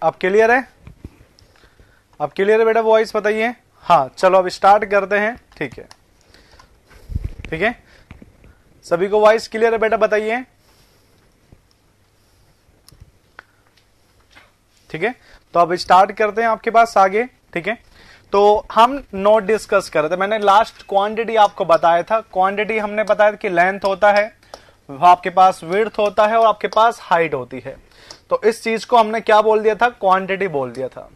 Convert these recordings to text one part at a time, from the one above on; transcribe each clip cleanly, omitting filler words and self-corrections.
अब क्लियर है? अब क्लियर है बेटा वॉइस बताइए। हाँ चलो अब स्टार्ट करते हैं। ठीक है, ठीक है, सभी को वॉइस क्लियर है बेटा बताइए। ठीक है, तो अब स्टार्ट करते हैं आपके पास आगे। ठीक है, तो हम नोट डिस्कस कर रहे थे। मैंने लास्ट क्वांटिटी आपको बताया था। क्वांटिटी हमने बताया कि लेंथ होता है, आपके पास विड्थ होता है और आपके पास हाइट होती है। तो इस चीज को हमने क्या बोल दिया था? क्वांटिटी बोल दिया था।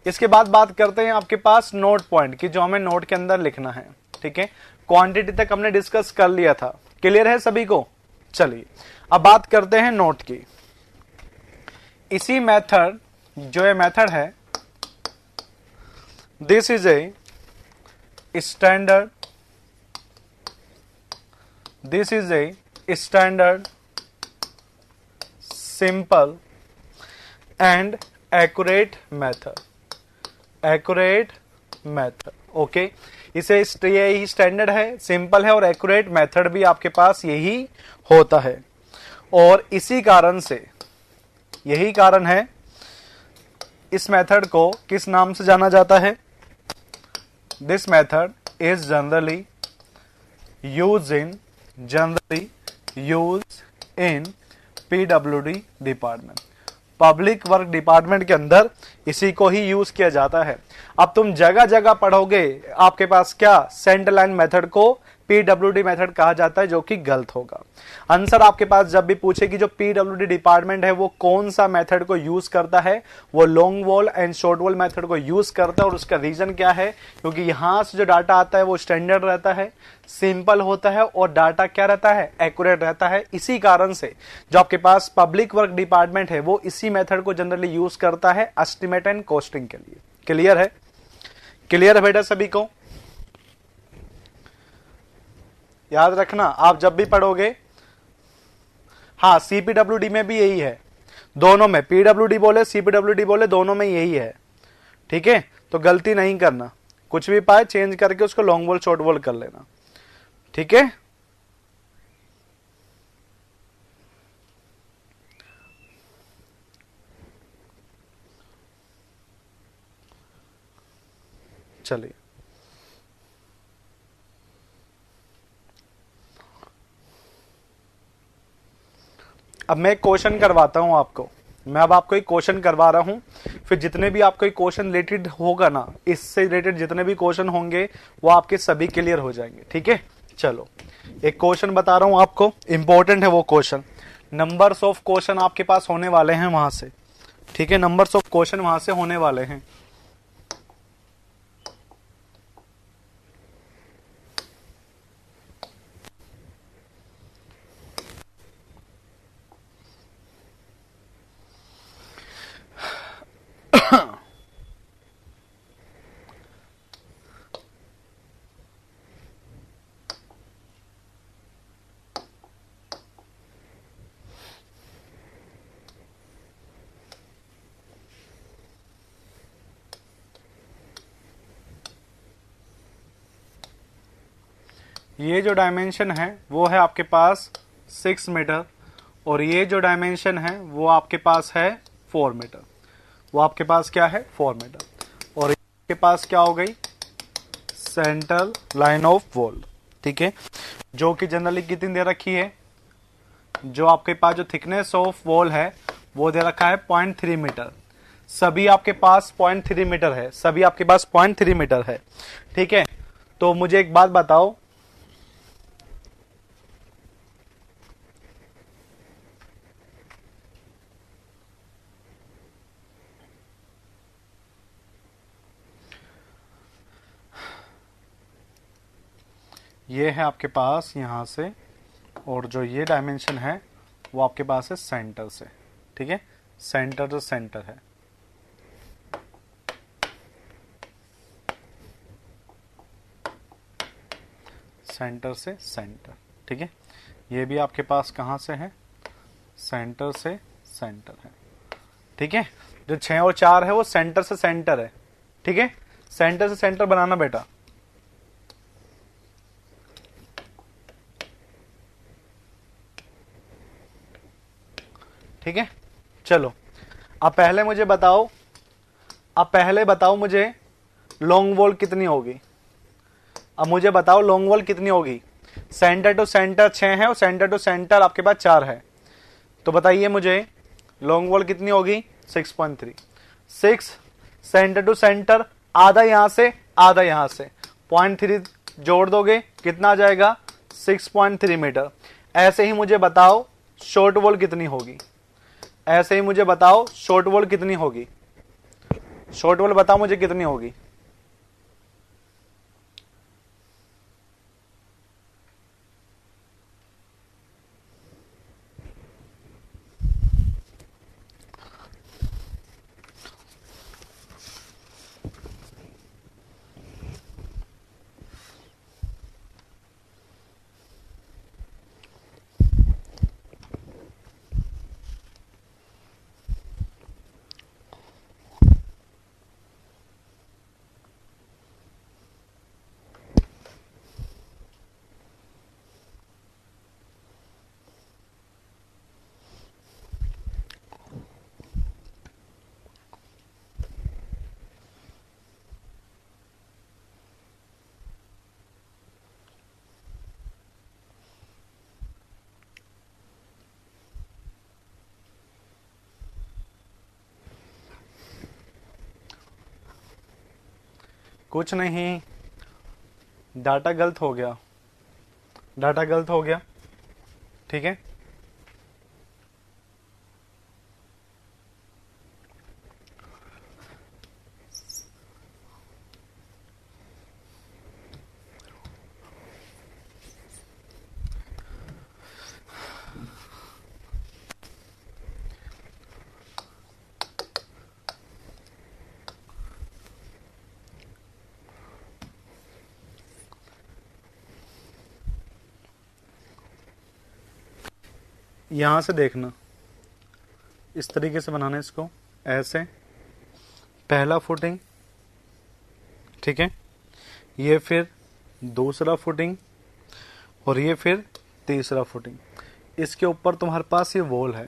इसके बाद बात करते हैं आपके पास नोट पॉइंट की, जो हमें नोट के अंदर लिखना है। ठीक है, क्वांटिटी तक हमने डिस्कस कर लिया था। क्लियर है सभी को? चलिए अब बात करते हैं नोट की। इसी मेथड, जो ये मेथड है, this is a standard, this is a standard simple and accurate method, accurate method. Okay, इसे यही स्टैंडर्ड है, सिंपल है और एक्यूरेट मेथड भी आपके पास यही होता है। और इसी कारण से, यही कारण है, इस मेथड को किस नाम से जाना जाता है? This method is generally use in PWD department, public work department के अंदर इसी को ही यूज किया जाता है। अब तुम जगह जगह पढ़ोगे आपके पास क्या? सेंटर लाइन मेथड को पीडब्ल्यूडी मेथड कहा जाता है, जो कि गलत होगा। आंसर आपके पास जब भी पूछे कि जो पीडब्ल्यूडी डिपार्टमेंट है वो कौन सा मेथड को यूज करता है, वो long wall and short wall method को यूज करता है। और उसका रीजन क्या है? क्योंकि यहां से जो डाटा आता है वो स्टैंडर्ड रहता है, सिंपल होता है और डाटा क्या रहता है? एक्यूरेट रहता है। इसी कारण से जो आपके पास पब्लिक वर्क डिपार्टमेंट है वो इसी मेथड को जनरली यूज करता है एस्टिमेट एंड कॉस्टिंग के लिए। क्लियर है? क्लियर है बेटा सभी को? याद रखना आप जब भी पढ़ोगे, हाँ सीपीडब्ल्यूडी में भी यही है, दोनों में, पीडब्ल्यूडी बोले सीपीडब्ल्यूडी बोले, दोनों में यही है। ठीक है, तो गलती नहीं करना, कुछ भी पाए चेंज करके उसको लॉन्ग वॉल शॉर्ट वॉल कर लेना। ठीक है, चलिए अब मैं क्वेश्चन करवाता हूं आपको। मैं अब आपको एक क्वेश्चन करवा रहा हूं, फिर जितने भी आपको एक क्वेश्चन रिलेटेड होगा ना, इससे रिलेटेड जितने भी क्वेश्चन होंगे वो आपके सभी क्लियर हो जाएंगे। ठीक है, चलो एक क्वेश्चन बता रहा हूं आपको, इंपॉर्टेंट है वो क्वेश्चन। नंबर्स ऑफ क्वेश्चन आपके पास होने वाले हैं वहां से। ठीक है, नंबर्स ऑफ क्वेश्चन वहां से होने वाले हैं। ये जो डायमेंशन है वो है आपके पास 6 मीटर और ये जो डायमेंशन है वो आपके पास है 4 मीटर। वो आपके पास क्या है? 4 मीटर। और आपके पास क्या हो गई? Central line of wall. ठीक है, जो कि जनरली कितनी दे रखी है? जो आपके पास जो थिकनेस ऑफ वॉल है वो दे रखा है 0.3 मीटर। सभी आपके पास 0.3 मीटर है, सभी आपके पास 0.3 मीटर है। ठीक है, तो मुझे एक बात बताओ, ये है आपके पास यहां से, और जो ये डायमेंशन है वो आपके पास है सेंटर से। ठीक है, सेंटर टू सेंटर है। सेंटर से सेंटर। ठीक है, ये भी आपके पास कहां से है? सेंटर से सेंटर है। ठीक है, जो 6 और 4 है वो सेंटर से सेंटर है। ठीक है, सेंटर से सेंटर बनाना बेटा। ठीक है, चलो अब पहले बताओ मुझे लॉन्ग वॉल कितनी होगी। अब मुझे बताओ लॉन्ग वॉल कितनी होगी। सेंटर टू सेंटर 6 है और सेंटर टू सेंटर आपके पास 4 है, तो बताइए मुझे लॉन्ग वॉल कितनी होगी। 6.3। 6 सेंटर टू सेंटर, आधा यहां से आधा यहां से, 0.3 जोड़ दोगे कितना आ जाएगा 6.3 मीटर। ऐसे ही मुझे बताओ शॉर्ट वॉल कितनी होगी। ऐसे ही मुझे बताओ शॉर्ट वॉल कितनी होगी। शॉर्ट वॉल बताओ मुझे कितनी होगी। कुछ नहीं, डाटा गलत हो गया, डाटा गलत हो गया, ठीक है। यहां से देखना, इस तरीके से बनाना है इसको, ऐसे पहला फुटिंग, ठीक है, ये फिर दूसरा फुटिंग और ये फिर तीसरा फुटिंग। इसके ऊपर तुम्हारे पास ये वॉल है,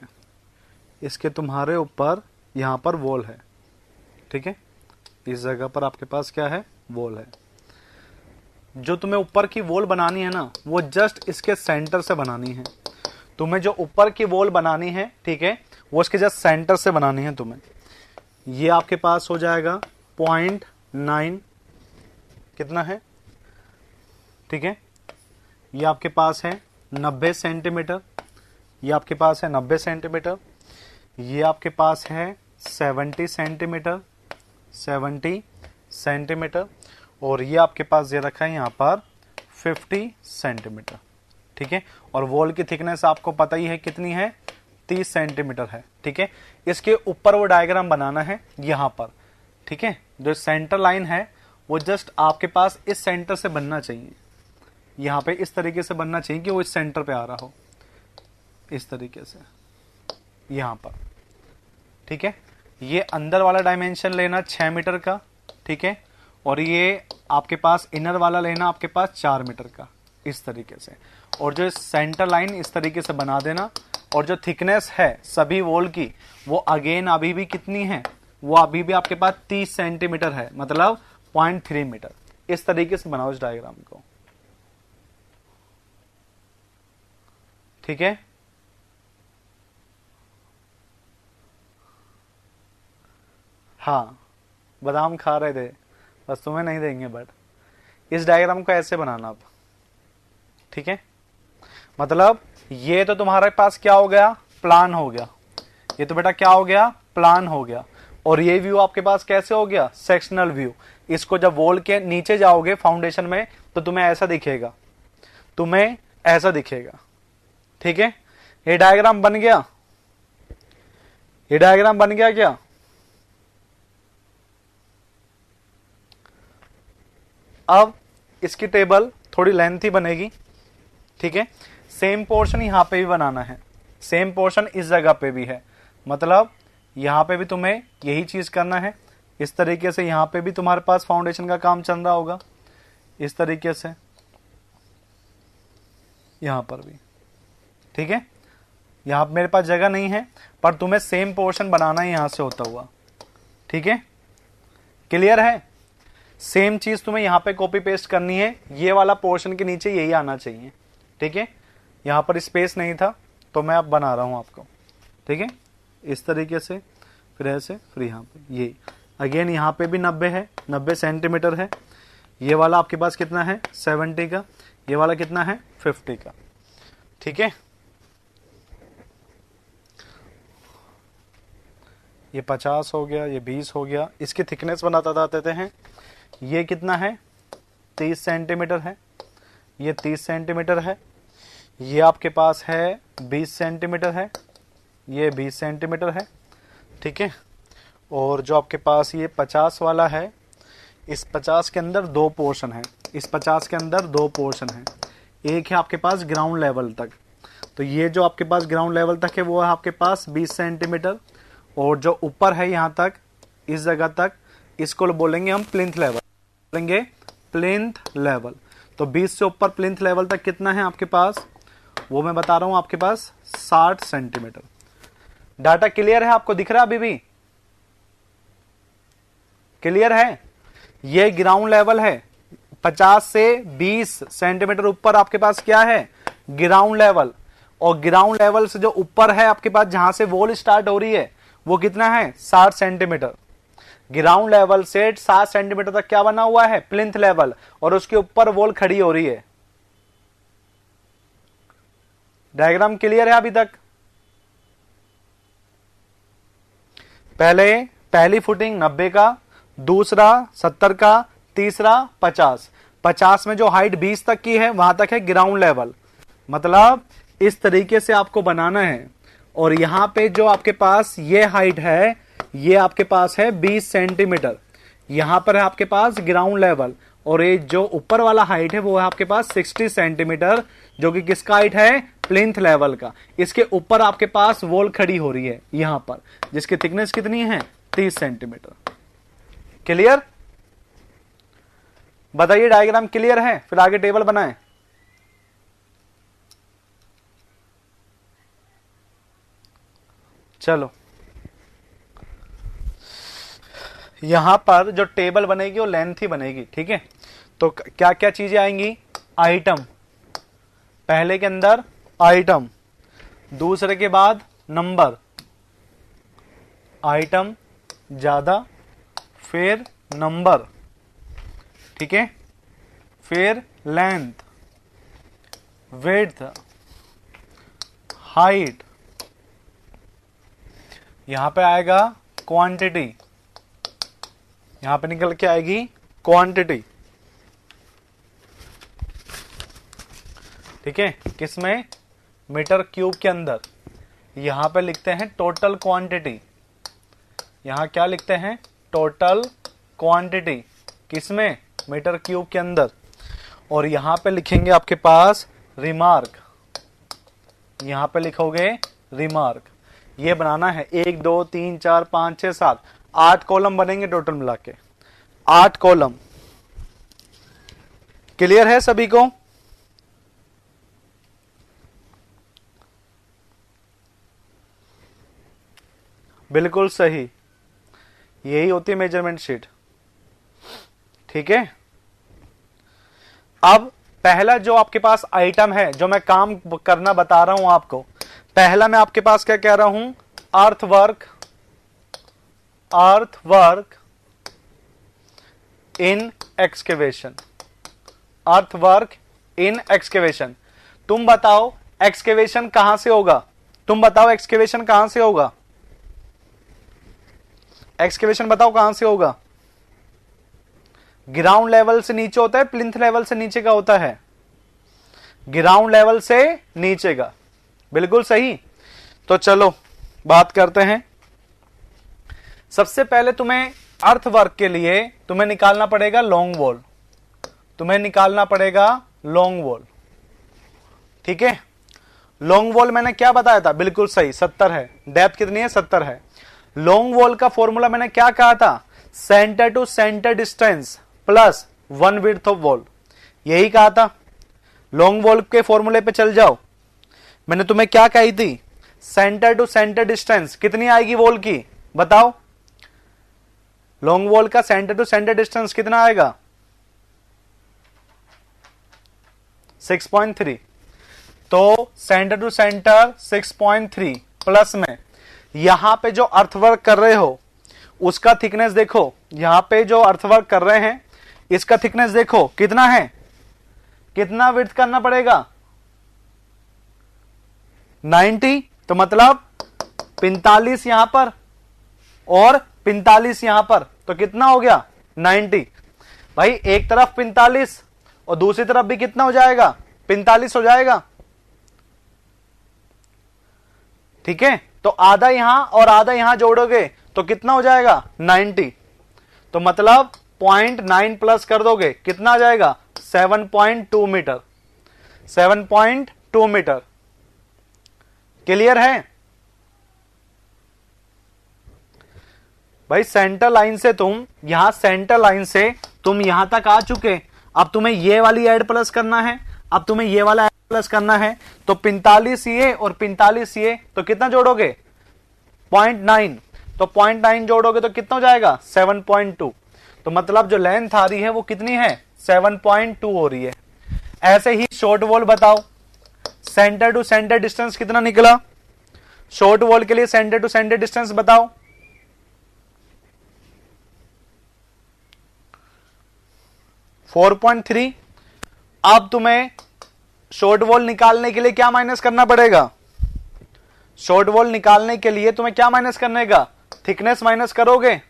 इसके तुम्हारे ऊपर यहां पर वॉल है, ठीक है। इस जगह पर आपके पास क्या है, वॉल है। जो तुम्हें ऊपर की वॉल बनानी है ना, वो जस्ट इसके सेंटर से बनानी है। तुम्हें जो ऊपर की वॉल बनानी है, ठीक है, वो इसके जस्ट सेंटर से बनानी है तुम्हें। ये आपके पास हो जाएगा 0.9, कितना है, ठीक है। ये आपके पास है 90 सेंटीमीटर, ये आपके पास है 90 सेंटीमीटर, ये आपके पास है 70 सेंटीमीटर, 70 सेंटीमीटर, और ये आपके पास ये रखा है यहाँ पर 50 सेंटीमीटर, ठीक है। और वॉल की थिकनेस आपको पता ही है कितनी है, 30 सेंटीमीटर है, ठीक है। इसके ऊपर वो डायग्राम बनाना है यहाँ पर, ठीक है। जो सेंटर लाइन है वो जस्ट आपके पास इस सेंटर से बनना चाहिए, यहाँ पे इस तरीके से बनना चाहिए कि वो इस सेंटर पे आ रहा हो, इस तरीके से यहाँ पर, ठीक है। ये अंदर वाला डायमेंशन लेना 6 मीटर का, ठीक है, और ये आपके पास इनर वाला लेना आपके पास 4 मीटर का, इस तरीके से। और जो सेंटर लाइन इस तरीके से बना देना, और जो थिकनेस है सभी वॉल की, वो अगेन अभी भी कितनी है, वो अभी भी आपके पास 30 सेंटीमीटर है, मतलब 0.3 मीटर। इस तरीके से बनाओ इस डायग्राम को, ठीक है। हाँ, बादाम खा रहे थे, बस तुम्हें नहीं देंगे, बट इस डायग्राम को ऐसे बनाना अब, ठीक है। मतलब ये तो तुम्हारे पास क्या हो गया, प्लान हो गया। ये तो बेटा क्या हो गया, प्लान हो गया। और ये व्यू आपके पास कैसे हो गया, सेक्शनल व्यू। इसको जब वॉल के नीचे जाओगे फाउंडेशन में, तो तुम्हें ऐसा दिखेगा, तुम्हें ऐसा दिखेगा, ठीक है। ये डायग्राम बन गया, ये डायग्राम बन गया क्या। अब इसकी टेबल थोड़ी लेंथी बनेगी, ठीक है। सेम पोर्शन यहां पे भी बनाना है, सेम पोर्शन इस जगह पे भी है, मतलब यहां पे भी तुम्हें यही चीज करना है। इस तरीके से यहां पे भी तुम्हारे पास फाउंडेशन का काम चल रहा होगा, इस तरीके से यहां पर भी, ठीक है। यहाँ मेरे पास जगह नहीं है, पर तुम्हें सेम पोर्शन बनाना है यहां से होता हुआ। ठीक है, क्लियर है? सेम चीज तुम्हें यहां पे कॉपी पेस्ट करनी है, ये वाला पोर्शन के नीचे यही आना चाहिए। ठीक है, यहां पर स्पेस नहीं था तो मैं अब बना रहा हूं आपको। ठीक है, इस तरीके से, फिर ऐसे, फिर यहाँ पे ये अगेन यहाँ पे भी 90 है, 90 सेंटीमीटर है। ये वाला आपके पास कितना है? 70 का। ये वाला कितना है? 50 का। ठीक है, ये 50 हो गया, ये 20 हो गया। इसकी थिकनेस बनाता देते हैं। ये कितना है? 30 सेंटीमीटर है। ये 30 सेंटीमीटर है। ये आपके पास है 20 सेंटीमीटर है। ये 20 सेंटीमीटर है। ठीक है, और जो आपके पास ये 50 वाला है, इस 50 के अंदर 2 पोर्शन है। इस 50 के अंदर 2 पोर्शन है। एक है आपके पास ग्राउंड लेवल तक, तो ये जो आपके पास ग्राउंड लेवल तक है वो है आपके पास 20 सेंटीमीटर, और जो ऊपर है यहाँ तक, इस जगह तक, इसको बोलेंगे हम प्लिंथ लेवल, बोलेंगे प्लिंथ लेवल। तो 20 से ऊपर प्लिंथ लेवल तक कितना है आपके पास, वो मैं बता रहा हूं आपके पास 60 सेंटीमीटर। डाटा क्लियर है? आपको दिख रहा है? अभी भी क्लियर है? ये ग्राउंड लेवल है। 50 से 20 सेंटीमीटर ऊपर आपके पास क्या है? Ground level. और ग्राउंड लेवल से जो ऊपर है आपके पास, जहां से वॉल स्टार्ट हो रही है, वो कितना है? 60 सेंटीमीटर। ग्राउंड लेवल से 60 सेंटीमीटर तक क्या बना हुआ है? प्लिंथ लेवल, और उसके ऊपर वॉल खड़ी हो रही है। डायग्राम क्लियर है अभी तक? पहली फुटिंग 90 का, दूसरा 70 का, तीसरा 50। 50 में जो हाइट 20 तक की है वहां तक है ग्राउंड लेवल। मतलब इस तरीके से आपको बनाना है। और यहां पे जो आपके पास ये हाइट है, ये आपके पास है 20 सेंटीमीटर। यहां पर है आपके पास ग्राउंड लेवल, और ये जो ऊपर वाला हाइट है वो है आपके पास 60 सेंटीमीटर, जो कि किसका हाइट है? प्लिंथ लेवल का। इसके ऊपर आपके पास वॉल खड़ी हो रही है यहां पर, जिसकी थिकनेस कितनी है? 30 सेंटीमीटर। क्लियर? बताइए, डायग्राम क्लियर है? फिर आगे टेबल बनाएं। चलो, यहां पर जो टेबल बनेगी वो लेंथ ही बनेगी। ठीक है, तो क्या क्या चीजें आएंगी? आइटम, पहले के अंदर आइटम, दूसरे के बाद नंबर, आइटम ज्यादा, फिर नंबर, ठीक है, फिर लेंथ, विड्थ, हाइट, यहां पे आएगा क्वांटिटी, यहां पे निकल के आएगी क्वांटिटी। ठीक है, किसमें? मीटर क्यूब के अंदर। यहां पे लिखते हैं टोटल क्वांटिटी। यहां क्या लिखते हैं? Total quantity. किसमें? मीटर क्यूब के अंदर। और यहां पे लिखेंगे आपके पास रिमार्क। यहां पे लिखोगे रिमार्क। ये बनाना है 1 2 3 4 5 6 7 8 कॉलम बनेंगे टोटल मिला के, 8 कॉलम। क्लियर है सभी को? बिल्कुल सही, यही होती है मेजरमेंट शीट। ठीक है, अब पहला जो आपके पास आइटम है, जो मैं काम करना बता रहा हूं आपको, पहला मैं आपके पास क्या कह रहा हूं? अर्थ work, earth work in excavation, earth work in excavation. तुम बताओ एक्सकेवेशन कहां से होगा? तुम बताओ एक्सकेवेशन कहां से होगा? एक्सकेवेशन बताओ कहां से होगा? ग्राउंड लेवल से नीचे होता है, प्लिंथ लेवल से नीचे का होता है? ग्राउंड लेवल से नीचे का। बिल्कुल सही। तो चलो बात करते हैं। सबसे पहले तुम्हें अर्थ वर्क के लिए तुम्हें निकालना पड़ेगा लॉन्ग वॉल, तुम्हें निकालना पड़ेगा लॉन्ग वॉल। ठीक है, लॉन्ग वॉल मैंने क्या बताया था? बिल्कुल सही, 70 है। डेप्थ कितनी है? 70 है। लॉन्ग वॉल का फॉर्मूला मैंने क्या कहा था? Centre to centre distance plus 1 width of wall, यही कहा था। लॉन्ग वॉल के फॉर्मूले पे चल जाओ। मैंने तुम्हें क्या कही थी? सेंटर टू सेंटर डिस्टेंस कितनी आएगी वॉल की, बताओ। लॉन्ग वॉल का सेंटर टू सेंटर डिस्टेंस कितना आएगा? 6.3। तो सेंटर टू सेंटर 6.3 प्लस में यहां पे जो अर्थवर्क कर रहे हो उसका थिकनेस देखो, यहां पे जो अर्थवर्क कर रहे हैं इसका थिकनेस देखो कितना है, कितना विड्थ करना पड़ेगा? 90। तो मतलब 45 यहां पर और 45 यहां पर, तो कितना हो गया? 90। भाई एक तरफ 45 और दूसरी तरफ भी कितना हो जाएगा? 45 हो जाएगा। ठीक है, तो आधा यहां और आधा यहां जोड़ोगे तो कितना हो जाएगा? 90। तो मतलब 0.9 प्लस कर दोगे कितना आ जाएगा? 7.2 मीटर। 7.2 मीटर। क्लियर है भाई? सेंटर लाइन से तुम यहां, सेंटर लाइन से तुम यहां तक आ चुके। अब तुम्हें ये वाली ऐड प्लस करना है, अब तुम्हें ये वाला ऐड प्लस करना है। तो 45 ये और 45 ये, तो कितना जोड़ोगे? 0.9। तो 0.9 जोड़ोगे तो कितना हो जाएगा? 7.2। तो मतलब जो लेंथ आ रही है वो कितनी है? 7.2 हो रही है। ऐसे ही शॉर्ट वॉल बताओ, सेंटर टू सेंटर डिस्टेंस कितना निकला? शॉर्ट वॉल के लिए सेंटर टू सेंटर डिस्टेंस बताओ। .3। अब तुम्हें शॉर्ट वॉल निकालने के लिए क्या माइनस करना पड़ेगा? शॉर्ट वॉल निकालने के लिए तुम्हें क्या माइनस करने का? थिकनेस माइनस करोगे।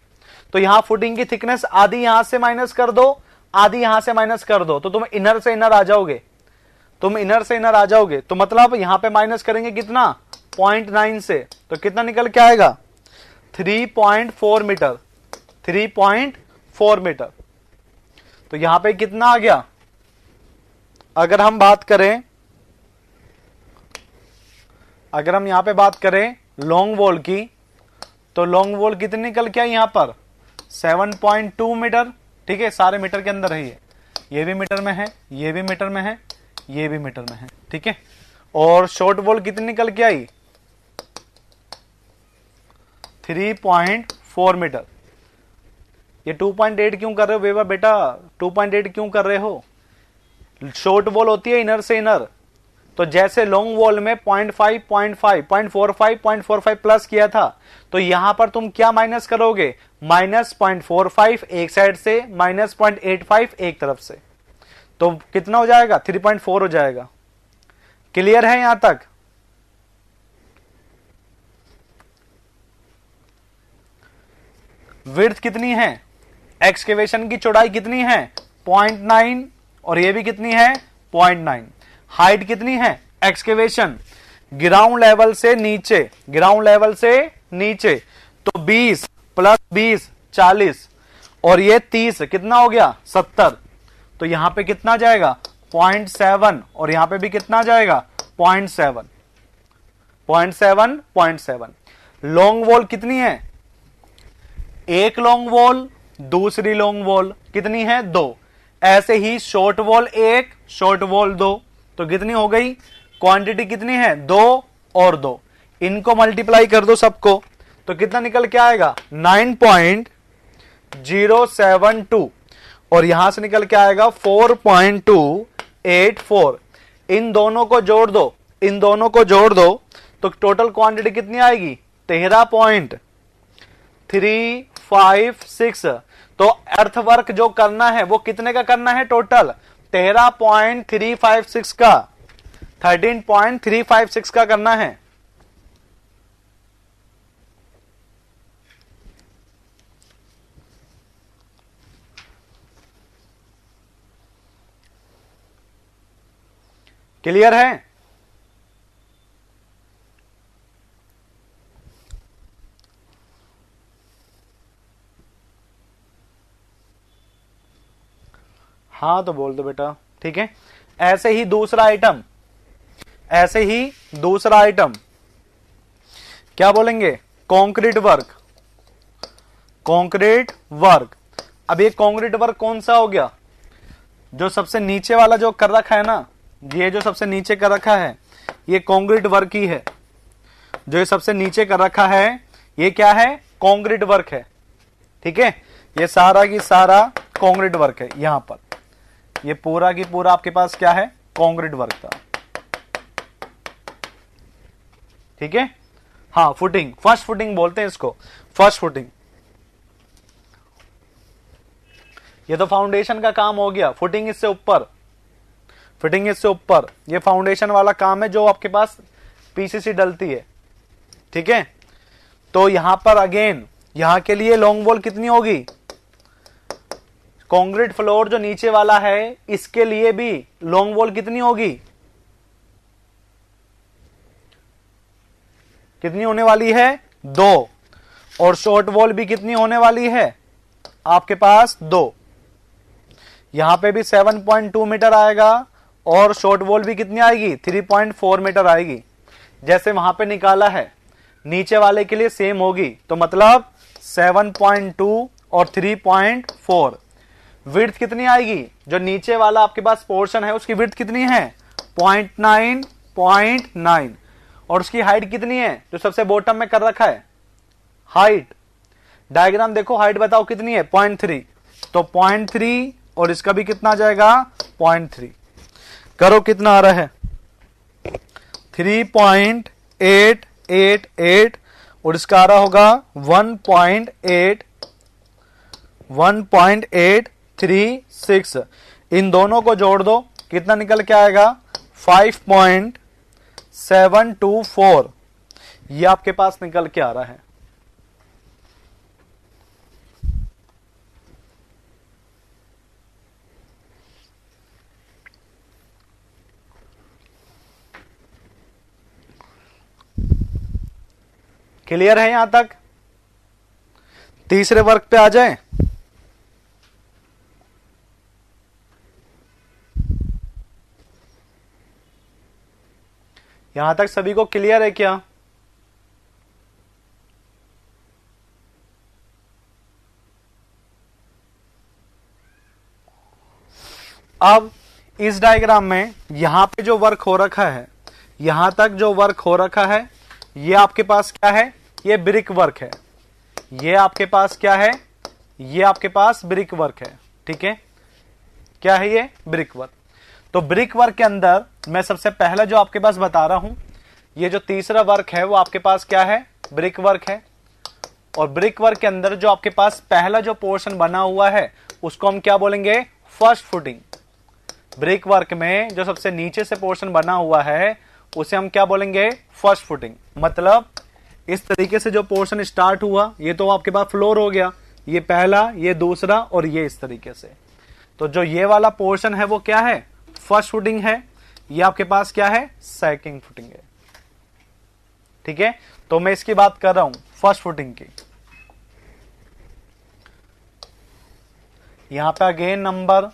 तो यहां फुटिंग की थिकनेस आधी यहां से माइनस कर दो, आधी यहां से माइनस कर दो, तो तुम इनर से इनर आ जाओगे। तुम इनर से इनर आ जाओगे तो मतलब यहां पे माइनस करेंगे कितना? 0.9 से, तो कितना निकल के आएगा? 3.4 मीटर। 3.4 मीटर। तो यहां पे कितना आ गया? अगर हम बात करें, अगर हम यहां पे बात करें लॉन्ग वॉल की, तो लॉन्ग वॉल कितनी निकल के आई यहां पर? 7.2 मीटर। ठीक है, सारे मीटर के अंदर है ये भी मीटर में है, ये भी मीटर में है, ये भी मीटर में है। ठीक है, और शॉर्ट वॉल कितनी निकल के आई? 3.4 मीटर। ये 2.8 क्यों कर रहे हो बेबा बेटा? 2.8 क्यों कर रहे हो? शॉर्ट वॉल होती है इनर से इनर। तो जैसे लॉन्ग वॉल में 0.5, 0.5, 0.45, 0.45 प्लस किया था, तो यहां पर तुम क्या माइनस करोगे? माइनस 0.45 एक साइड से, माइनस 0.85 एक तरफ से, तो कितना हो जाएगा? 3.4 हो जाएगा। क्लियर है यहां तक? विड्थ कितनी है? एक्सकेवेशन की चौड़ाई कितनी है? 0.9 और ये भी कितनी है? 0.9। हाइट कितनी है? एक्सकेवेशन ग्राउंड लेवल से नीचे, ग्राउंड लेवल से नीचे, तो 20 प्लस 20 40 और ये 30 कितना हो गया? 70। तो यहां पे कितना जाएगा? 0.7 और यहां पे भी कितना जाएगा? 0.7। 0.7। लॉन्ग वॉल कितनी है? एक लॉन्ग वॉल, दूसरी लॉन्ग वॉल कितनी है? 2। ऐसे ही शॉर्ट वॉल 1, शॉर्ट वॉल 2, तो कितनी हो गई? क्वांटिटी कितनी है? 2 और 2। इनको मल्टीप्लाई कर दो सबको, तो कितना निकल के आएगा? 9.072 और यहां से निकल के आएगा 4.284। इन दोनों को जोड़ दो, इन दोनों को जोड़ दो, तो टोटल क्वांटिटी कितनी आएगी? 13.356। तो अर्थवर्क जो करना है वो कितने का करना है? टोटल 13.356 का, 13.356 का करना है। क्लियर है? हाँ तो बोल दो बेटा। ठीक है, ऐसे ही दूसरा आइटम, ऐसे ही दूसरा आइटम क्या बोलेंगे? Concrete work. Concrete work. अब ये कंक्रीट वर्क कौन सा हो गया? जो सबसे नीचे वाला जो कर रखा है ना, ये जो सबसे नीचे कर रखा है ये कंक्रीट वर्क ही है। जो ये सबसे नीचे कर रखा है ये क्या है, कंक्रीट वर्क है। ठीक है, ये सारा की सारा कंक्रीट वर्क है। यहां पर ये पूरा की पूरा आपके पास क्या है, कंक्रीट वर्क था। ठीक है, हाँ फुटिंग, फर्स्ट फुटिंग बोलते हैं इसको, फर्स्ट फुटिंग। ये तो फाउंडेशन का काम हो गया, फुटिंग इससे ऊपर, फिटिंग इससे ऊपर, ये फाउंडेशन वाला काम है जो आपके पास पीसीसी डलती है। ठीक है, तो यहां पर अगेन यहां के लिए लॉन्ग वॉल कितनी होगी, कंक्रीट फ्लोर जो नीचे वाला है इसके लिए भी लॉन्ग वॉल कितनी होगी, कितनी होने वाली है, 2, और शॉर्ट वॉल भी कितनी होने वाली है आपके पास 2। यहां पे भी 7.2 मीटर आएगा और शॉर्ट वॉल भी कितनी आएगी, 3.4 मीटर आएगी। जैसे वहां पे निकाला है नीचे वाले के लिए सेम होगी, तो मतलब 7.2 और 3.4। विड्थ कितनी आएगी, जो नीचे वाला आपके पास पोर्शन है उसकी विड्थ कितनी है, 0.9, और उसकी हाइट कितनी है जो सबसे बॉटम में कर रखा है, हाइट डायग्राम देखो, हाइट बताओ कितनी है, 0.3, तो 0.3 और इसका भी कितना आ जाएगा 0.3, करो कितना आ रहा है 3.888, और इसका आ रहा होगा 1.836। इन दोनों को जोड़ दो, कितना निकल के आएगा 5.724, ये आपके पास निकल के आ रहा है। क्लियर है यहां तक, तीसरे वर्क पे आ जाए। यहां तक सभी को क्लियर है क्या, अब इस डायग्राम में यहां पे जो वर्क हो रखा है, यहां तक जो वर्क हो रखा है ये आपके पास क्या है, ये ब्रिक वर्क है। ये आपके पास क्या है, ये आपके पास ब्रिक वर्क है। ठीक है, क्या है ये, ब्रिक वर्क। तो ब्रिक वर्क के अंदर मैं सबसे पहले जो आपके पास बता रहा हूं, ये जो तीसरा वर्क है वो आपके पास क्या है, ब्रिक वर्क है। और ब्रिक वर्क के अंदर जो आपके पास पहला जो पोर्शन बना हुआ है उसको हम क्या बोलेंगे, फर्स्ट फुटिंग। ब्रिक वर्क में जो सबसे नीचे से पोर्शन बना हुआ है उसे हम क्या बोलेंगे, फर्स्ट फुटिंग। मतलब इस तरीके से जो पोर्शन स्टार्ट हुआ, ये तो आपके पास फ्लोर हो गया, ये पहला, ये दूसरा और ये इस तरीके से। तो जो ये वाला पोर्शन है वो क्या है, फर्स्ट फुटिंग है। ये आपके पास क्या है, सेकंड फुटिंग है। ठीक है, तो मैं इसकी बात कर रहा हूं फर्स्ट फुटिंग की। यहां पे अगेन नंबर,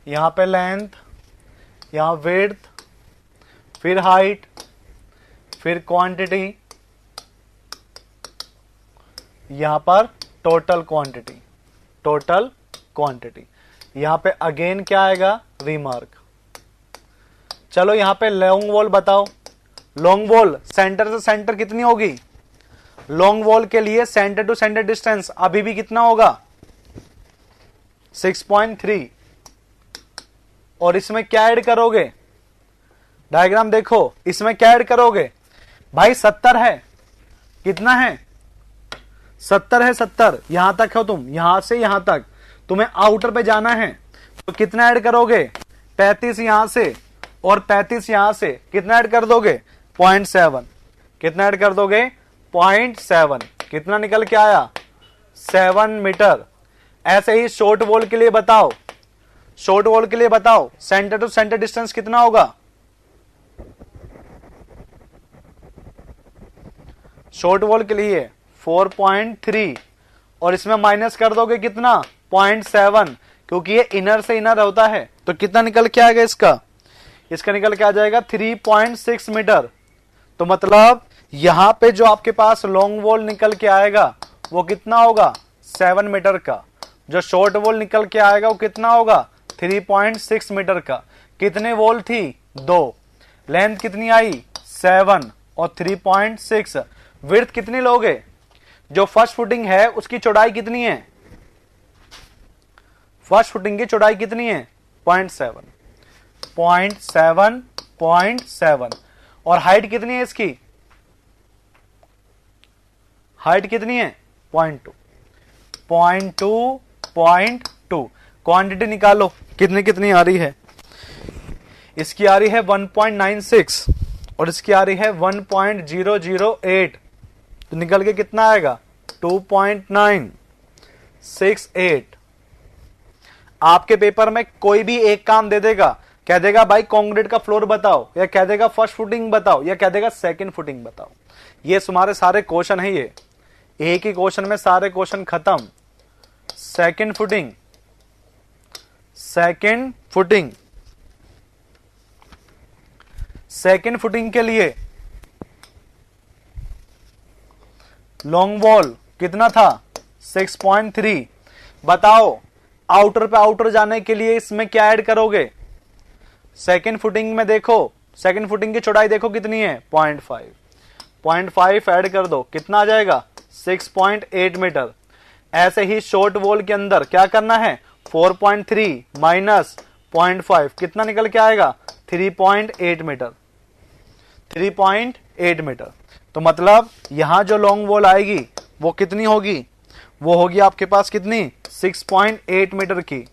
यहां पे लेंथ, यहां विड्थ, फिर हाइट, फिर क्वांटिटी, यहां पर टोटल क्वांटिटी, टोटल क्वांटिटी। यहां पे अगेन क्या आएगा, रिमार्क। चलो यहां पे लॉन्ग वॉल बताओ, लॉन्ग वॉल सेंटर से सेंटर कितनी होगी, लॉन्ग वॉल के लिए सेंटर टू सेंटर डिस्टेंस अभी भी कितना होगा, 6.3। और इसमें क्या ऐड करोगे, डायग्राम देखो, इसमें क्या ऐड करोगे भाई, 70 है, कितना है 70 है, 70 यहां तक हो तुम, यहां से यहां तक तुम्हें आउटर पे जाना है, तो कितना ऐड करोगे, 35 यहां से और 35 यहां से, कितना ऐड कर दोगे 0.7, कितना ऐड कर दोगे 0.7, कितना निकल के आया 7 मीटर। ऐसे ही शॉर्ट वॉल के लिए बताओ, शॉर्ट वॉल के लिए बताओ सेंटर टू सेंटर डिस्टेंस कितना होगा, शॉर्ट वॉल के लिए 4.3, और इसमें माइनस कर दोगे कितना 0.7, क्योंकि ये इनर से इनर होता है, तो कितना निकल के आएगा इसका, इसका निकल के आ जाएगा 3.6 मीटर। तो मतलब यहां पे जो आपके पास लॉन्ग वॉल निकल के आएगा वो कितना होगा 7 मीटर का, जो शॉर्ट वॉल निकल के आएगा वो कितना होगा 3.6 मीटर का। कितने वॉल थी, 2, लेंथ कितनी आई 7, और 3.6। विड्थ कितनी लोगे? जो फर्स्ट फुटिंग है उसकी चौड़ाई कितनी है? फर्स्ट फुटिंग की चौड़ाई कितनी है? 0.7 और हाइट कितनी है इसकी? हाइट कितनी है? 0.2 क्वांटिटी निकालो कितनी कितनी आ रही है। इसकी आ रही है 1.96 और इसकी आ रही है 1.008, तो निकल के कितना आएगा? 2.968। आपके पेपर में कोई भी एक काम दे देगा, कह देगा भाई कंक्रीट का फ्लोर बताओ, या कह देगा फर्स्ट फुटिंग बताओ, या कह देगा सेकंड फुटिंग बताओ। ये तुम्हारे सारे क्वेश्चन है, ये एक ही क्वेश्चन में सारे क्वेश्चन खत्म। Second footing, second footing, second footing के लिए लॉन्ग वॉल कितना था? 6.3। बताओ आउटर पे आउटर जाने के लिए इसमें क्या ऐड करोगे? सेकंड फुटिंग में देखो, सेकंड फुटिंग की चौड़ाई देखो कितनी है? 0.5 ऐड कर दो, कितना आ जाएगा? 6.8 मीटर। ऐसे ही शॉर्ट वॉल के अंदर क्या करना है? 4.3 माइनस 0.5 कितना निकल के आएगा? 3.8 मीटर। 3.8 मीटर। तो मतलब यहां जो लॉन्ग वॉल आएगी वो कितनी होगी? वो होगी आपके पास कितनी? 6.8 मीटर की।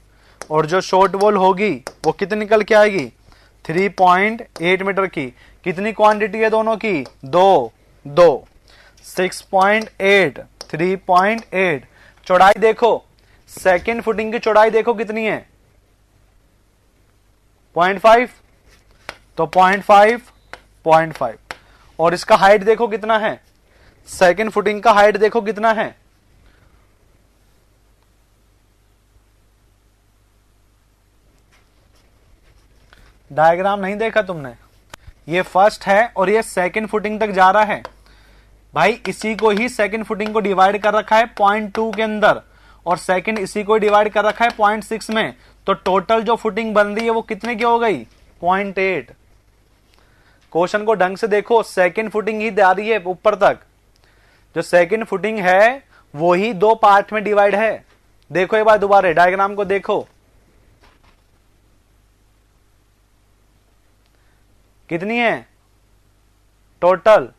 और जो शॉर्ट वॉल होगी वो कितनी निकल के आएगी? 3.8 मीटर की। कितनी क्वांटिटी है दोनों की? दो। 6.8, 3.8। चौड़ाई देखो, सेकेंड फुटिंग की चौड़ाई देखो कितनी है? 0.5, तो 0.5 और इसका हाइट देखो कितना है? सेकेंड फुटिंग का हाइट देखो कितना है? डायग्राम नहीं देखा तुमने? ये फर्स्ट है और ये सेकेंड फुटिंग तक जा रहा है भाई। इसी को ही सेकेंड फुटिंग को डिवाइड कर रखा है 0.2 के अंदर, और सेकेंड इसी को डिवाइड कर रखा है 0.6 में। तो टोटल जो फुटिंग बन रही है वो कितने की हो गई? 0.8। क्वेश्चन को ढंग से देखो, सेकेंड फुटिंग ही जा रही है ऊपर तक। जो सेकेंड फुटिंग है वो ही दो पार्ट में डिवाइड है। देखो एक बार दोबारा डायग्राम को देखो, कितनी है टोटल?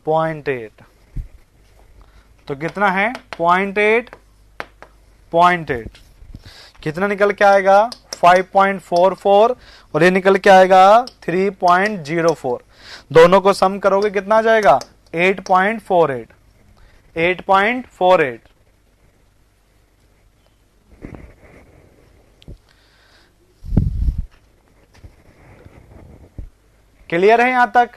0.8। तो कितना है? 0.8 कितना निकल के आएगा? 5.44 और ये निकल के आएगा 3.04। दोनों को सम करोगे कितना आ जाएगा? 8.48। क्लियर है? यहां तक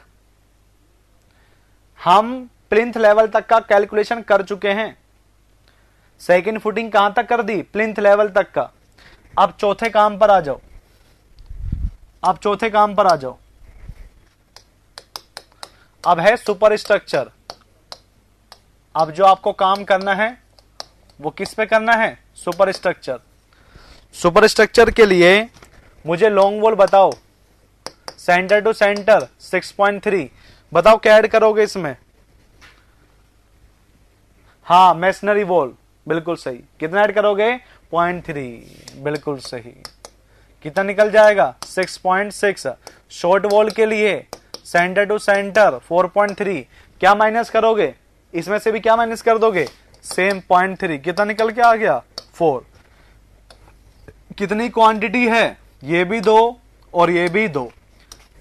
हम प्लिंथ लेवल तक का कैलकुलेशन कर चुके हैं। सेकेंड फुटिंग कहां तक कर दी? प्लिंथ लेवल तक का। अब चौथे काम पर आ जाओ। अब है सुपर स्ट्रक्चर। अब जो आपको काम करना है वो किस पे करना है? Super structure. सुपर स्ट्रक्चर के लिए मुझे लॉन्ग वॉल बताओ, सेंटर टू सेंटर 6.3। बताओ क्या ऐड करोगे इसमें? हाँ, मेसनरी वॉल, बिल्कुल सही। कितना ऐड करोगे? 0.3, बिल्कुल सही। कितना निकल जाएगा? 6.6। शॉर्ट वॉल के लिए सेंटर टू सेंटर 4.3। क्या माइनस करोगे? इसमें से भी क्या माइनस कर दोगे? सेम 0.3। कितना निकल के आ गया? 4। कितनी क्वांटिटी है? ये भी दो और ये भी दो।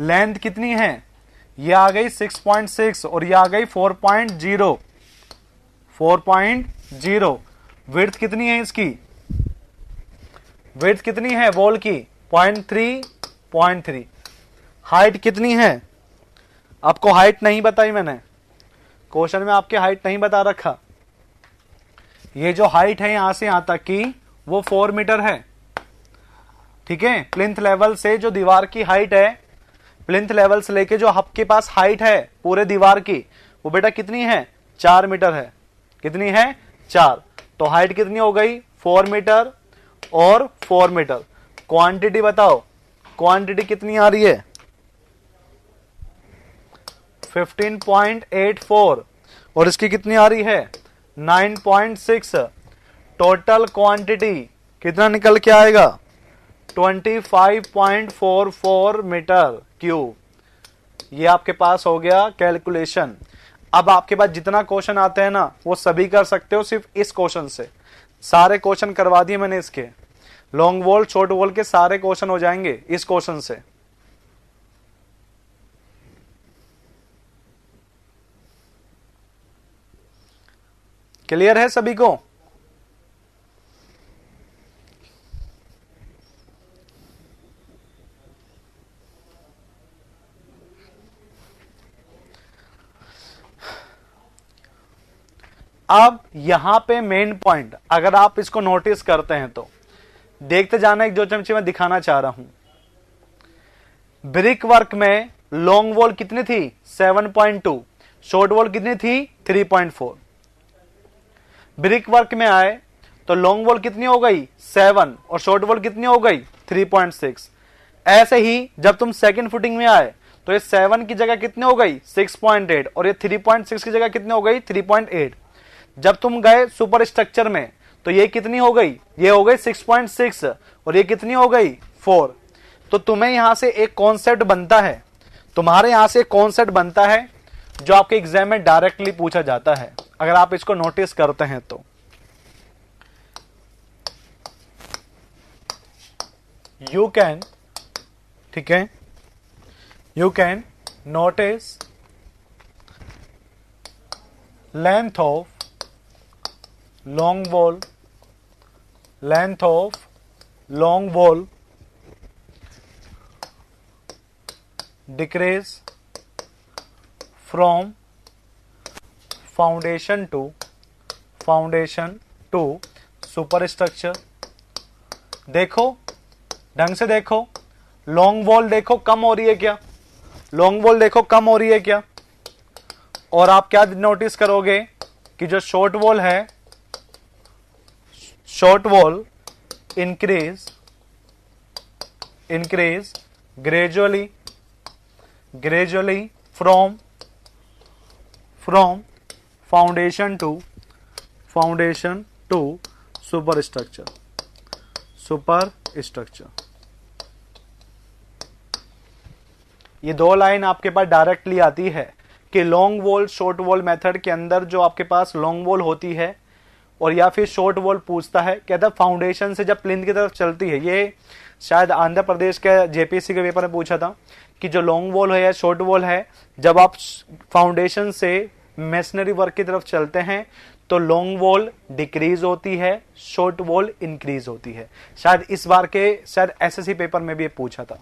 लेंथ कितनी है? ये आ गई 6.6 और ये आ गई 4.0। विड्थ कितनी है इसकी? विड्थ कितनी है वॉल की? 0.3। हाइट कितनी है? आपको हाइट नहीं बताई मैंने, क्वेश्चन में आपके हाइट नहीं बता रखा। ये जो हाइट है यहां से यहां तक की वो 4 मीटर है। ठीक है, प्लिंथ लेवल से जो दीवार की हाइट है, प्लिंथ लेवल से लेके जो आपके पास हाइट है पूरे दीवार की, वो बेटा कितनी है? 4 मीटर है। कितनी है? 4। तो हाइट कितनी हो गई? 4 मीटर और 4 मीटर। क्वांटिटी बताओ, क्वांटिटी कितनी आ रही है? 15.84 और इसकी कितनी आ रही है 9.6। टोटल क्वांटिटी कितना निकल के आएगा 25.44 मीटर क्यूब। ये आपके पास हो गया कैलकुलेशन। अब आपके पास जितना क्वेश्चन आते हैं ना वो सभी कर सकते हो सिर्फ इस क्वेश्चन से। सारे क्वेश्चन करवा दिए मैंने इसके, लॉन्ग वॉल शॉर्ट वॉल के सारे क्वेश्चन हो जाएंगे इस क्वेश्चन से। क्लियर है सभी को? अब यहां पे मेन पॉइंट अगर आप इसको नोटिस करते हैं तो देखते जाना, एक दो चमचे में दिखाना चाह रहा हूं। ब्रिक वर्क में लॉन्ग वॉल कितनी थी 7.2, शॉर्ट वॉल कितनी थी 3.4। ब्रिक वर्क में आए तो लॉन्ग वॉल कितनी हो गई 7 और शॉर्ट वॉल कितनी हो गई 3.6। ऐसे ही जब तुम सेकंड फुटिंग में आए तो ये 7 की जगह कितनी हो गई 6.8 और ये 3.6 की जगह कितनी हो गई 3.8। जब तुम गए सुपर स्ट्रक्चर में तो ये कितनी हो गई, ये हो गई 6.6 और ये कितनी हो गई 4। तो तुम्हें यहां से एक कॉन्सेप्ट बनता है, तुम्हारे यहां से एक कॉन्सेप्ट बनता है जो आपके एग्जाम में डायरेक्टली पूछा जाता है अगर आप इसको नोटिस करते हैं तो। यू कैन, ठीक है, you can notice length of long wall, length of long wall decrease from foundation to superstructure। देखो ढंग से देखो, लॉन्ग वॉल देखो कम हो रही है क्या, लॉन्ग वॉल देखो कम हो रही है क्या। और आप क्या नोटिस करोगे कि जो शॉर्ट वॉल है, short wall increase gradually from foundation to superstructure। ये दो लाइन आपके पास डायरेक्टली आती है कि long wall short wall method के अंदर जो आपके पास लॉन्ग वॉल होती है और या फिर शॉर्ट वॉल पूछता है, कहता है फाउंडेशन से जब प्लिंथ की तरफ चलती है। ये शायद आंध्र प्रदेश के जेपीएससी के पेपर में पूछा था कि जो लॉन्ग वॉल है या शॉर्ट वॉल है, जब आप फाउंडेशन से मेसनरी वर्क की तरफ चलते हैं तो लॉन्ग वॉल डिक्रीज होती है, शॉर्ट वॉल इंक्रीज होती है। शायद इस बार के शायद एसएससी पेपर में भी ये पूछा था।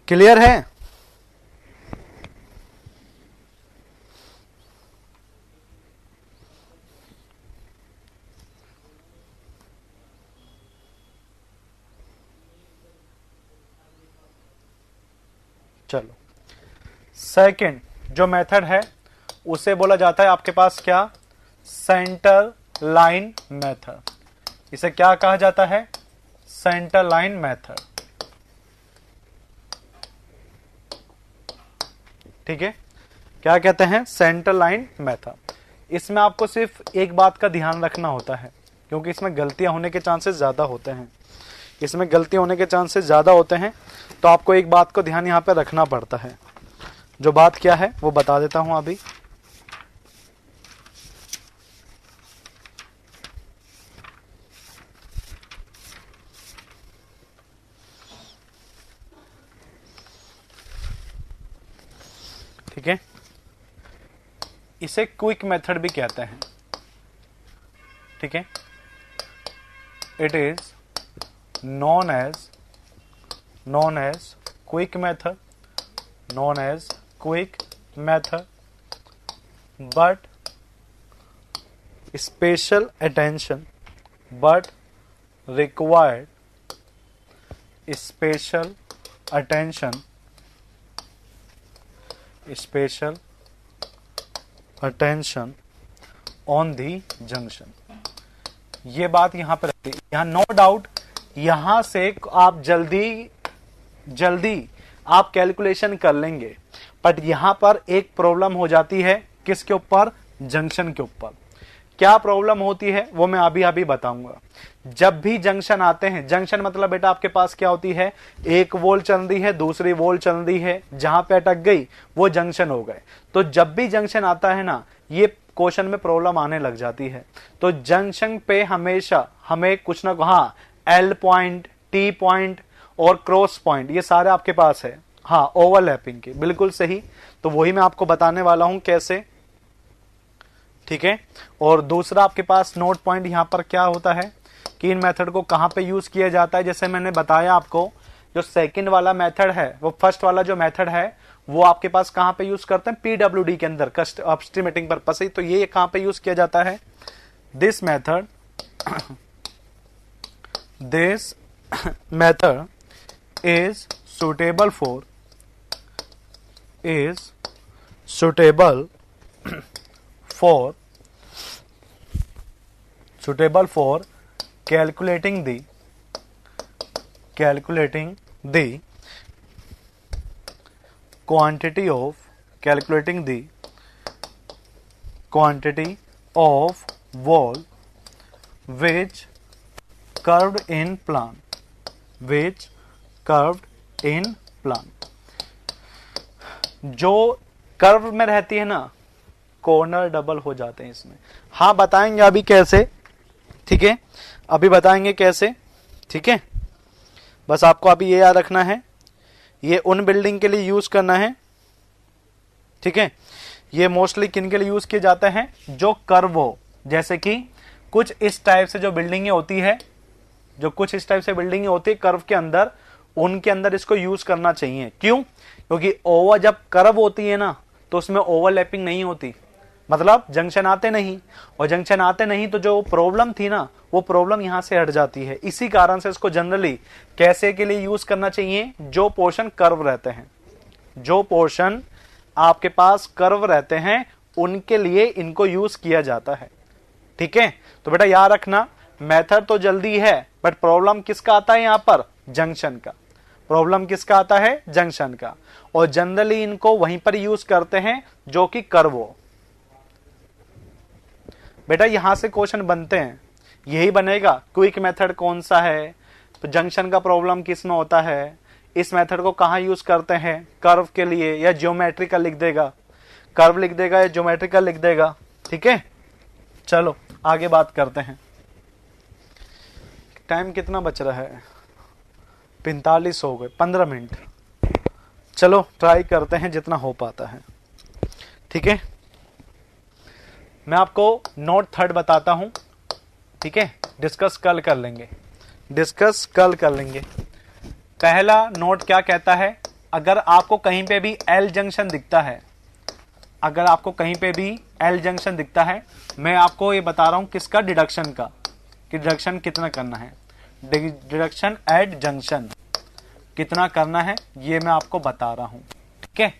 क्लियर है? चलो सेकंड जो मेथड है उसे बोला जाता है आपके पास क्या, सेंटर लाइन मेथड। इसे क्या कहा जाता है, सेंटर लाइन मेथड। ठीक है, क्या कहते हैं, सेंटर लाइन मेथड। इसमें आपको सिर्फ एक बात का ध्यान रखना होता है क्योंकि इसमें गलतियां होने के चांसेस ज्यादा होते हैं, इसमें गलतियां होने के चांसेस ज्यादा होते हैं। तो आपको एक बात को ध्यान यहां पे रखना पड़ता है। जो बात क्या है वो बता देता हूं अभी। ठीक है, इसे क्विक मेथड भी कहते हैं। ठीक है, it is known as quick method, but special attention, required special attention on the junction. ये बात यहां पर रहती है, यहां नो डाउट यहां से आप जल्दी आप कैलकुलेशन कर लेंगे, बट यहां पर एक प्रॉब्लम हो जाती है, किसके ऊपर? जंक्शन के ऊपर। क्या प्रॉब्लम होती है वो मैं अभी बताऊंगा। जब भी जंक्शन आते हैं, जंक्शन मतलब बेटा आपके पास क्या होती है, एक वोल चल रही है, दूसरी वोल चल रही है, जहां पे अटक गई वो जंक्शन हो गए। तो जब भी जंक्शन आता है ना, ये क्वेश्चन में प्रॉब्लम आने लग जाती है। तो जंक्शन पे हमेशा हमें कुछ ना, हाँ, एल पॉइंट, टी पॉइंट और क्रॉस पॉइंट, ये सारे आपके पास है, हाँ, ओवरलैपिंग के, बिल्कुल सही। तो वही मैं आपको बताने वाला हूं कैसे, ठीक है। और दूसरा आपके पास नोट पॉइंट यहां पर क्या होता है कि इन मेथड को कहां पे यूज किया जाता है। जैसे मैंने बताया आपको, जो सेकंड वाला मेथड है, वो फर्स्ट वाला जो मेथड है वो आपके पास कहां पे यूज करते हैं? पीडब्ल्यूडी के अंदर, एस्टिमेटिंग पर्पस से। तो ये कहां पे यूज किया जाता है? This method is suitable for calculating the quantity of wall which curved in plan, जो कर्व में रहती है ना, कॉर्नर डबल हो जाते हैं इसमें। हाँ, बताएंगे अभी कैसे, ठीक है, अभी बताएंगे कैसे, ठीक है। बस आपको अभी ये याद रखना है, ये उन बिल्डिंग के लिए यूज करना है, ठीक है। ये मोस्टली किन के लिए यूज किए जाते हैं? जो कर्व हो, जैसे कि कुछ इस टाइप से जो बिल्डिंगें होती है, कर्व के अंदर, उनके अंदर इसको यूज करना चाहिए। क्यों? क्योंकि ओवर जब कर्व होती है ना, तो उसमें ओवरलैपिंग नहीं होती, मतलब जंक्शन आते नहीं, और जंक्शन आते नहीं तो जो प्रॉब्लम थी ना, वो प्रॉब्लम यहां से हट जाती है। इसी कारण से इसको जनरली कैसे के लिए यूज करना चाहिए? जो पोर्शन कर्व रहते हैं, जो पोर्शन आपके पास कर्व रहते हैं, उनके लिए इनको यूज किया जाता है, ठीक है। तो बेटा याद रखना, मेथड तो जल्दी है, बट प्रॉब्लम किसका आता है? यहां पर जंक्शन का। प्रॉब्लम किसका आता है? जंक्शन का। और जनरली इनको वहीं पर यूज करते हैं जो कि कर्व हो। बेटा यहां से क्वेश्चन बनते हैं, यही बनेगा, क्विक मेथड कौन सा है, तो जंक्शन का प्रॉब्लम किस में होता है, इस मेथड को कहां यूज करते हैं? कर्व के लिए, या ज्योमेट्रिकल लिख देगा, कर्व लिख देगा या ज्योमेट्रिकल लिख देगा, ठीक है। चलो आगे बात करते हैं। टाइम कितना बच रहा है? 45 हो गए, 15 मिनट। चलो ट्राई करते हैं जितना हो पाता है, ठीक है। मैं आपको नोट थर्ड बताता हूं, ठीक है, डिस्कस कल कर लेंगे। पहला नोट क्या कहता है? अगर आपको कहीं पे भी एल जंक्शन दिखता है, मैं आपको ये बता रहा हूं किसका? डिडक्शन का, कि डिडक्शन कितना करना है, डिडक्शन एट जंक्शन कितना करना है, ये मैं आपको बता रहा हूं, ठीक है।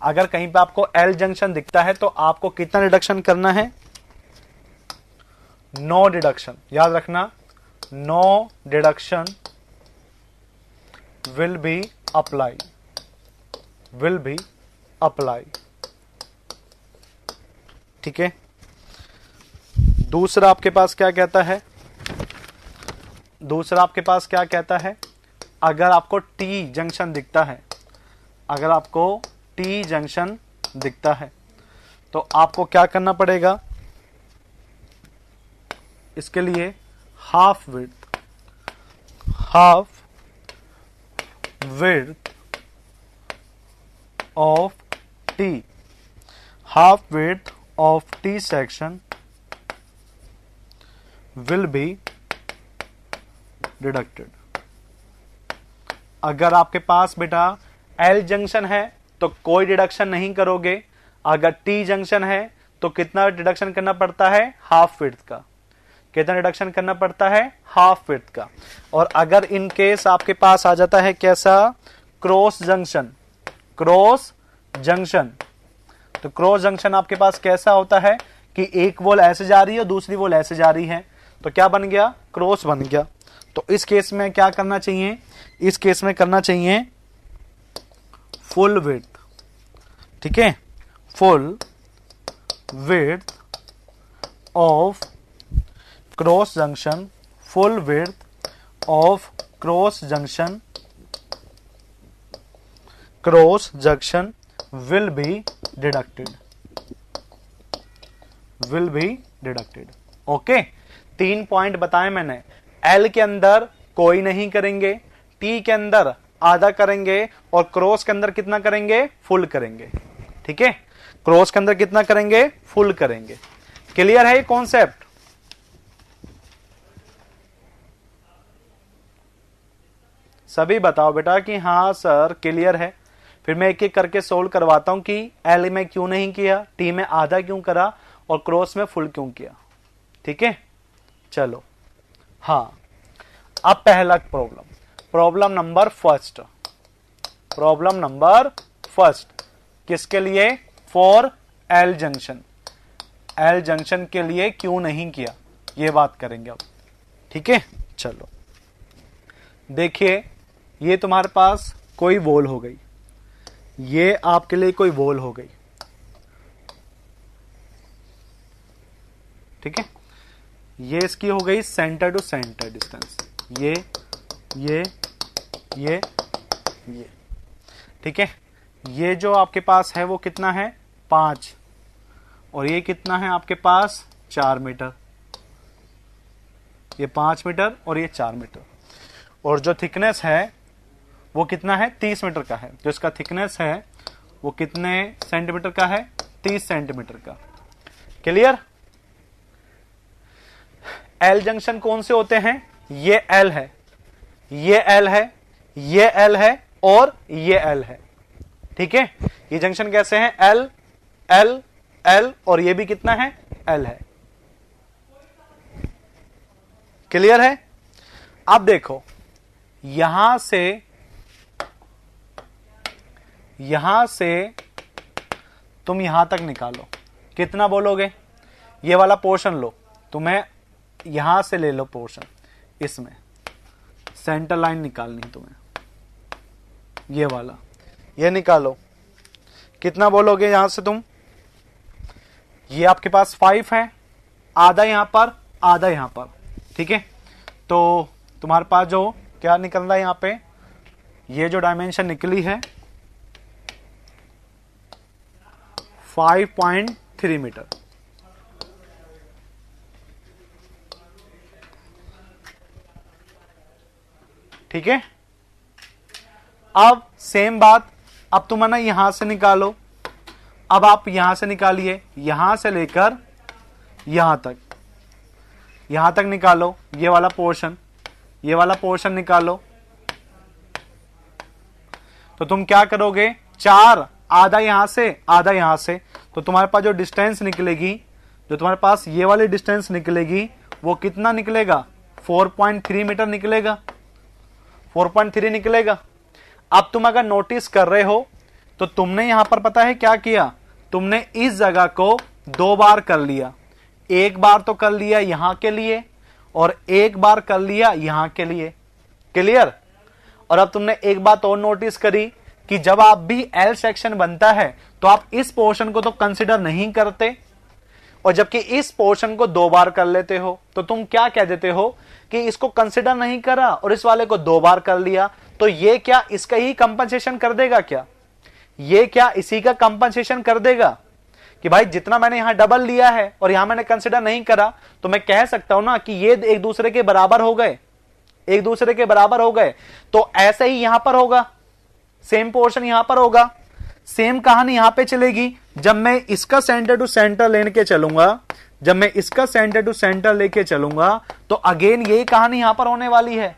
अगर कहीं पे आपको एल जंक्शन दिखता है तो आपको कितना डिडक्शन करना है? नो डिडक्शन, याद रखना, no deduction will be apply, ठीक है। दूसरा आपके पास क्या कहता है? अगर आपको टी जंक्शन दिखता है, तो आपको क्या करना पड़ेगा? इसके लिए half width of T section will be deducted। अगर आपके पास बेटा L जंक्शन है तो कोई डिडक्शन नहीं करोगे, अगर T जंक्शन है तो कितना डिडक्शन करना पड़ता है? हाफ विड्थ का। कितना डिडक्शन करना पड़ता है? हाफ विड्थ का। और अगर इन केस आपके पास आ जाता है कैसा? क्रॉस जंक्शन, तो क्रॉस जंक्शन आपके पास कैसा होता है कि एक वॉल ऐसे जा रही है और दूसरी वॉल ऐसे जा रही है, तो क्या बन गया, क्रॉस बन गया। तो इस केस में क्या करना चाहिए, इस केस में करना चाहिए फुल विड्थ, ठीक है, full width of cross junction, full width of cross junction will be deducted, will be deducted। Okay, 3 point बताए मैंने। L के अंदर कोई नहीं करेंगे, T के अंदर आधा करेंगे और क्रॉस के अंदर कितना करेंगे, फुल करेंगे, ठीक है, क्रॉस के अंदर कितना करेंगे, फुल करेंगे। क्लियर है ये कॉन्सेप्ट? सभी बताओ बेटा कि हाँ सर क्लियर है। फिर मैं एक एक करके सोल्व करवाता हूं कि एल में क्यों नहीं किया, टी में आधा क्यों करा और क्रॉस में फुल क्यों किया, ठीक है। चलो हाँ, अब पहला problem, problem number first, problem number first किसके लिए, for L junction, L junction के लिए क्यों नहीं किया ये बात करेंगे अब, ठीक है। चलो देखिए, ये तुम्हारे पास कोई वॉल हो गई, ये आपके लिए कोई वॉल हो गई, ठीक है, ये इसकी हो गई सेंटर टू सेंटर डिस्टेंस, ये ठीक है। ये जो आपके पास है वो कितना है, 5, और ये कितना है आपके पास 4 मीटर, ये 5 मीटर और ये 4 मीटर, और जो थिकनेस है वो कितना है, 30 मीटर का है। जो इसका थिकनेस है वो कितने सेंटीमीटर का है, 30 सेंटीमीटर का। क्लियर? एल जंक्शन कौन से होते हैं, ये एल है, ये एल है, ये एल है और ये एल है, ठीक है। ये जंक्शन कैसे हैं, एल एल एल और ये भी कितना है, एल है। क्लियर है? अब देखो, यहां से तुम यहां तक निकालो, कितना बोलोगे, ये वाला पोर्शन लो, तुम्हें यहां से ले लो पोर्शन, इसमें सेंटर लाइन निकालनी तुम्हें, ये वाला, ये निकालो, कितना बोलोगे यहां से तुम, ये आपके पास 5 है, आधा यहां पर आधा यहां पर, ठीक है। तो तुम्हारे पास जो क्या निकल रहा है यहां पे, ये जो डायमेंशन निकली है 5.3 मीटर, ठीक है। अब सेम बात, अब तुम है ना यहां से निकालो, अब आप यहां से निकालिए, यहां से लेकर यहां तक निकालो, ये वाला पोर्शन, ये वाला पोर्शन निकालो, तो तुम क्या करोगे, 4, आधा यहां से आधा यहां से, तो तुम्हारे पास जो डिस्टेंस निकलेगी, जो तुम्हारे पास ये वाली डिस्टेंस निकलेगी वो कितना निकलेगा, 4.3 मीटर निकलेगा, 4.3 निकलेगा। अब तुम अगर नोटिस कर रहे हो तो तुमने यहां पर पता है क्या किया, तुमने इस जगह को 2 बार कर लिया, एक बार तो कर लिया यहां के लिए और एक बार कर लिया यहां के लिए। क्लियर? और अब तुमने एक बात और नोटिस करी कि जब आप भी एल सेक्शन बनता है तो आप इस पोर्शन को तो कंसिडर नहीं करते, और जबकि इस पोर्शन को 2 बार कर लेते हो, तो तुम क्या कह देते हो कि इसको कंसिडर नहीं करा और इस वाले को 2 बार कर लिया, तो ये क्या इसका ही कंपनसेशन कर देगा क्या, ये क्या इसी का कंपनसेशन कर देगा कि भाई जितना मैंने यहां डबल लिया है और यहां मैंने कंसिडर नहीं करा, तो मैं कह सकता हूं ना कि ये एक दूसरे के बराबर हो गए, एक दूसरे के बराबर हो गए। तो ऐसे ही यहां पर होगा, सेम पोर्शन यहां पर होगा, सेम कहानी यहां पे चलेगी। जब मैं इसका सेंटर टू सेंटर लेके चलूंगा, जब मैं इसका सेंटर टू सेंटर लेके चलूंगा, तो अगेन यही कहानी यहां पर होने वाली है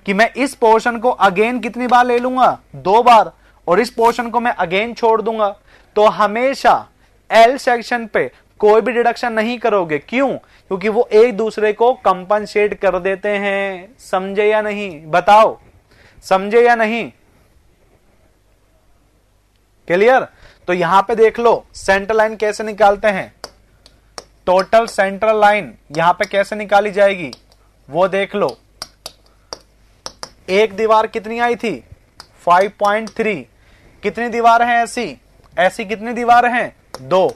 कि मैं इस पोर्शन को अगेन कितनी बार ले लूंगा, 2 बार, और इस पोर्शन को मैं अगेन छोड़ दूंगा। तो हमेशा एल सेक्शन पे कोई भी डिडक्शन नहीं करोगे, क्यों? क्योंकि वो एक दूसरे को कंपनसेट कर देते हैं। समझे या नहीं, बताओ, समझे या नहीं? क्लियर? तो यहां पे देख लो सेंटर लाइन कैसे निकालते हैं, टोटल सेंट्रल लाइन यहां पे कैसे निकाली जाएगी वो देख लो। एक दीवार कितनी आई थी 5.3, कितनी दीवार हैं ऐसी, ऐसी कितनी दीवार हैं 2,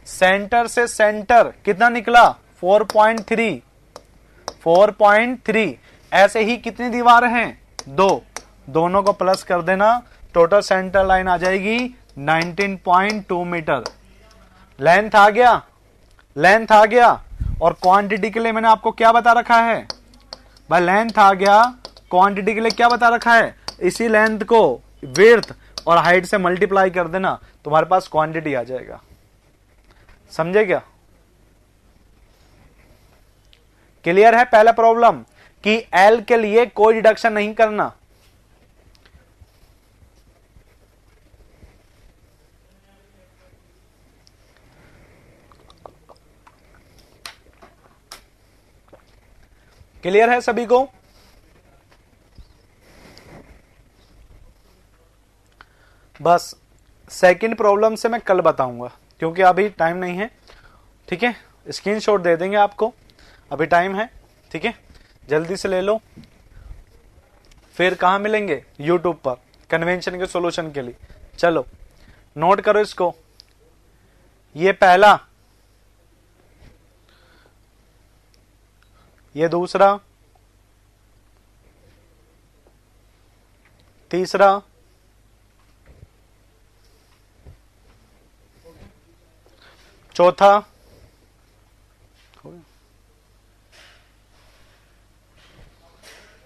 सेंटर से सेंटर कितना निकला 4.3, 4.3, ऐसे ही कितनी दीवार हैं 2, दोनों को प्लस कर देना, टोटल सेंटर लाइन आ जाएगी 19.2 मीटर। लेंथ आ गया, लेंथ आ गया। और क्वांटिटी के लिए मैंने आपको क्या बता रखा है भाई, लेंथ आ गया, क्वांटिटी के लिए क्या बता रखा है, इसी लेंथ को विड्थ और हाइट से मल्टीप्लाई कर देना, तुम्हारे पास क्वांटिटी आ जाएगा। समझे क्या? क्लियर है? पहला प्रॉब्लम कि एल के लिए कोई डिडक्शन नहीं करना। क्लियर है सभी को? बस सेकंड प्रॉब्लम से मैं कल बताऊंगा क्योंकि अभी टाइम नहीं है। ठीक है, स्क्रीनशॉट दे देंगे आपको, अभी टाइम है। ठीक है, जल्दी से ले लो। फिर कहां मिलेंगे? यूट्यूब पर कन्वेंशन के सॉल्यूशन के लिए। चलो नोट करो इसको, ये पहला, ये दूसरा, तीसरा, चौथा,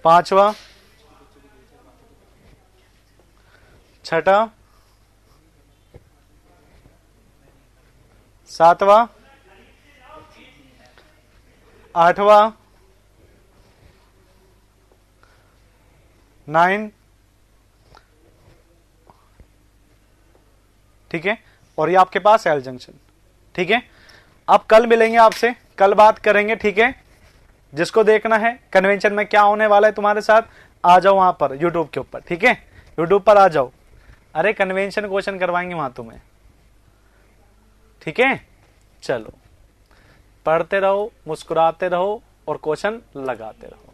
पांचवा, छठा, सातवां, आठवां, 9। ठीक है, और ये आपके पास एल जंक्शन। ठीक है, अब कल मिलेंगे आपसे, कल बात करेंगे। ठीक है, जिसको देखना है कन्वेंशन में क्या होने वाला है तुम्हारे साथ, आ जाओ वहां पर यूट्यूब के ऊपर। ठीक है, यूट्यूब पर आ जाओ, अरे कन्वेंशन क्वेश्चन करवाएंगे वहां तुम्हें। ठीक है, चलो पढ़ते रहो, मुस्कुराते रहो और क्वेश्चन लगाते रहो।